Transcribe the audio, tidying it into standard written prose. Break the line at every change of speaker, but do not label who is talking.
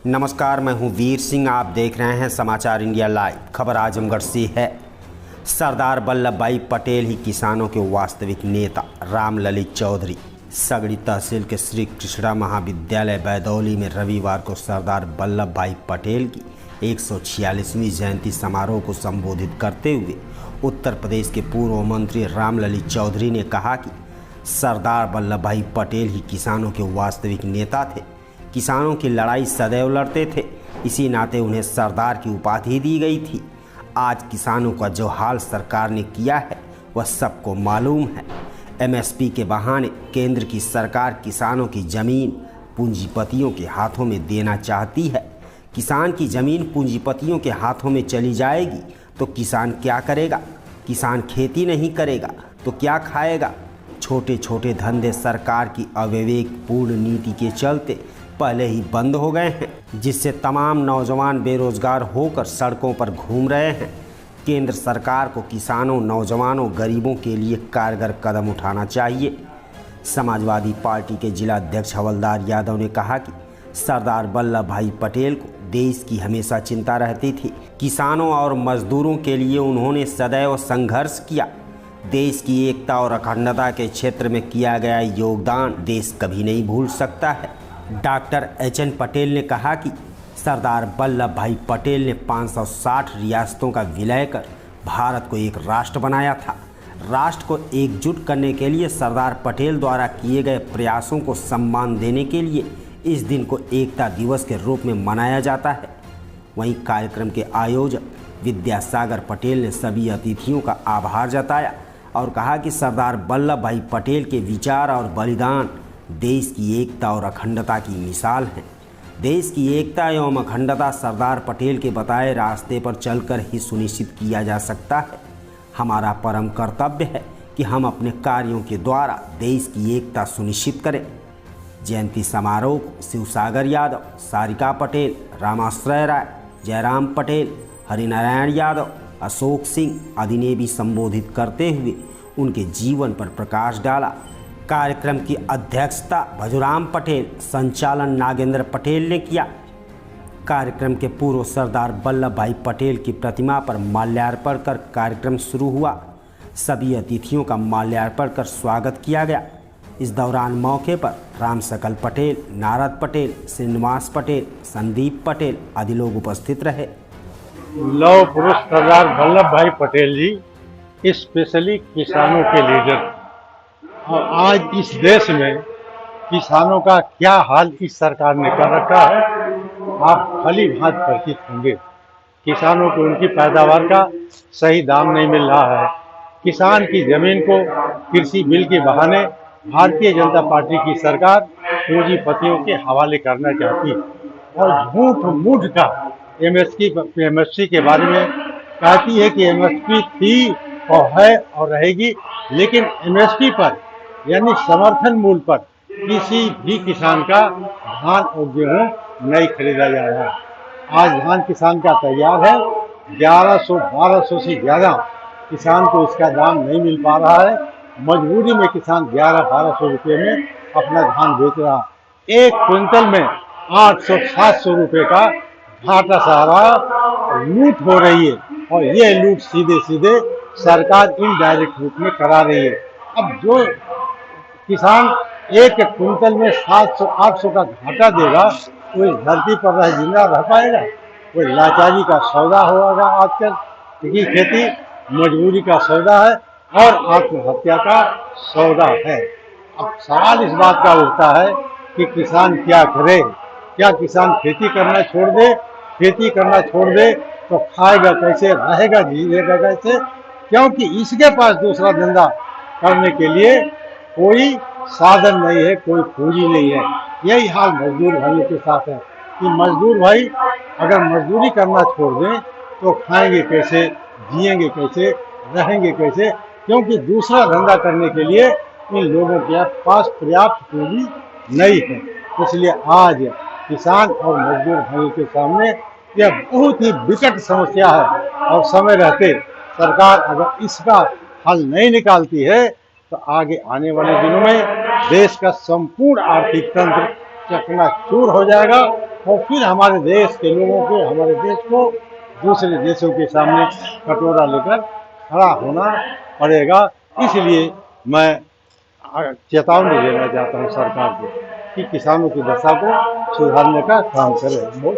नमस्कार, मैं हूं वीर सिंह। आप देख रहे हैं समाचार इंडिया लाइव। खबर आजमगढ़ से है। सरदार वल्लभ भाई पटेल ही किसानों के वास्तविक नेता। रामललित चौधरी। सगड़ी तहसील के श्री कृष्णा महाविद्यालय बैदौली में रविवार को सरदार वल्लभ भाई पटेल की 146वीं जयंती समारोह को संबोधित करते हुए उत्तर प्रदेश के पूर्व मंत्री रामललित चौधरी ने कहा कि सरदार वल्लभ भाई पटेल ही किसानों के वास्तविक नेता थे। किसानों की लड़ाई सदैव लड़ते थे, इसी नाते उन्हें सरदार की उपाधि दी गई थी। आज किसानों का जो हाल सरकार ने किया है वह सबको मालूम है। एमएसपी के बहाने केंद्र की सरकार किसानों की ज़मीन पूंजीपतियों के हाथों में देना चाहती है। किसान की ज़मीन पूंजीपतियों के हाथों में चली जाएगी तो किसान क्या करेगा? किसान खेती नहीं करेगा तो क्या खाएगा? छोटे छोटे धंधे सरकार की अविवेकपूर्ण नीति के चलते पहले ही बंद हो गए हैं, जिससे तमाम नौजवान बेरोजगार होकर सड़कों पर घूम रहे हैं। केंद्र सरकार को किसानों, नौजवानों, गरीबों के लिए कारगर कदम उठाना चाहिए। समाजवादी पार्टी के जिला अध्यक्ष हवलदार यादव ने कहा कि सरदार वल्लभ भाई पटेल को देश की हमेशा चिंता रहती थी। किसानों और मजदूरों के लिए उन्होंने सदैव संघर्ष किया। देश की एकता और अखंडता के क्षेत्र में किया गया योगदान देश कभी नहीं भूल सकता है। Doctor H.N.. पटेल ने कहा कि सरदार वल्लभ भाई पटेल ने 560 रियासतों का विलय कर भारत को एक राष्ट्र बनाया था। राष्ट्र को एकजुट करने के लिए सरदार पटेल द्वारा किए गए प्रयासों को सम्मान देने के लिए इस दिन को एकता दिवस के रूप में मनाया जाता है। वहीं कार्यक्रम के आयोजक विद्यासागर पटेल ने सभी अतिथियों का आभार जताया और कहा कि सरदार वल्लभ भाई पटेल के विचार और बलिदान देश की एकता और अखंडता की मिसाल है। देश की एकता एवं अखंडता सरदार पटेल के बताए रास्ते पर चलकर ही सुनिश्चित किया जा सकता है। हमारा परम कर्तव्य है कि हम अपने कार्यों के द्वारा देश की एकता सुनिश्चित करें। जयंती समारोह को शिवसागर यादव, सारिका पटेल, रामाश्रय राय, जयराम पटेल, हरिनारायण यादव, अशोक सिंह आदि ने भी संबोधित करते हुए उनके जीवन पर प्रकाश डाला। कार्यक्रम की अध्यक्षता भजुराम पटेल, संचालन नागेंद्र पटेल ने किया। कार्यक्रम के पूर्व सरदार वल्लभ भाई पटेल की प्रतिमा पर माल्यार्पण कर कार्यक्रम शुरू हुआ। सभी अतिथियों का माल्यार्पण कर स्वागत किया गया। इस दौरान मौके पर राम सकल पटेल, नारद पटेल, श्रीनिवास पटेल, संदीप पटेल आदि लोग उपस्थित रहे।
लौह पुरुष सरदार वल्लभ भाई पटेल जी स्पेशली किसानों के लीडर। और आज इस देश में किसानों का क्या हाल इस सरकार ने कर रखा है आप भली भांति परिचित होंगे। किसानों को उनकी पैदावार का सही दाम नहीं मिल रहा है। किसान की जमीन को कृषि बिल के बहाने भारतीय जनता पार्टी की सरकार पूंजीपतियों के हवाले करना चाहती है और झूठ मूठ का एमएसपी के बारे में कहती है कि एमएसपी थी और है और रहेगी, लेकिन एमएसपी पर यानी समर्थन मूल्य पर किसी भी किसान का धान और गेहूं नहीं खरीदा जा रहा है। आज धान किसान का तैयार है, 1100-1200 से ज़्यादा किसान को इसका दाम नहीं मिल पा रहा है। मजबूरी में किसान 1100-1200 रुपये में अपना धान बेच रहा है। एक क्विंटल में 800-700 रुपये का घाटा सहारा लूट हो रही है और ये लूट सीधे सीधे सरकार इनडायरेक्ट रूप में करा रही है। अब जो किसान एक क्विंटल में 700-800 का घाटा देगा वो इस धरती पर जिंदा रह पाएगा? कोई लाचारी का सौदा होगा। आजकल की खेती मजबूरी का सौदा है और आत्महत्या का सौदा है। अब सवाल इस बात का उठता है कि किसान क्या करे? क्या किसान खेती करना छोड़ दे? खेती करना छोड़ दे तो खाएगा कैसे, रहेगा, जीएगा कैसे? क्योंकि इसके पास दूसरा धंधा करने के लिए कोई साधन नहीं है, कोई पूंजी नहीं है। यही हाल मजदूर भाइयों के साथ है कि मजदूर भाई अगर मजदूरी करना छोड़ दें तो खाएंगे कैसे, जिएंगे कैसे, रहेंगे कैसे? क्योंकि दूसरा धंधा करने के लिए इन लोगों के पास पर्याप्त पूंजी नहीं है। इसलिए आज किसान और मजदूर भाइयों के सामने यह बहुत ही विकट समस्या है और समय रहते सरकार अगर इसका हल नहीं निकालती है तो आगे आने वाले दिनों में देश का संपूर्ण आर्थिक तंत्र चकनाचूर हो जाएगा और फिर हमारे देश के लोगों को, हमारे देश को दूसरे देशों के सामने कटोरा लेकर खड़ा होना पड़ेगा। इसलिए मैं चेतावनी देना चाहता हूँ सरकार को कि किसानों की दशा को सुधारने का काम करें। बहुत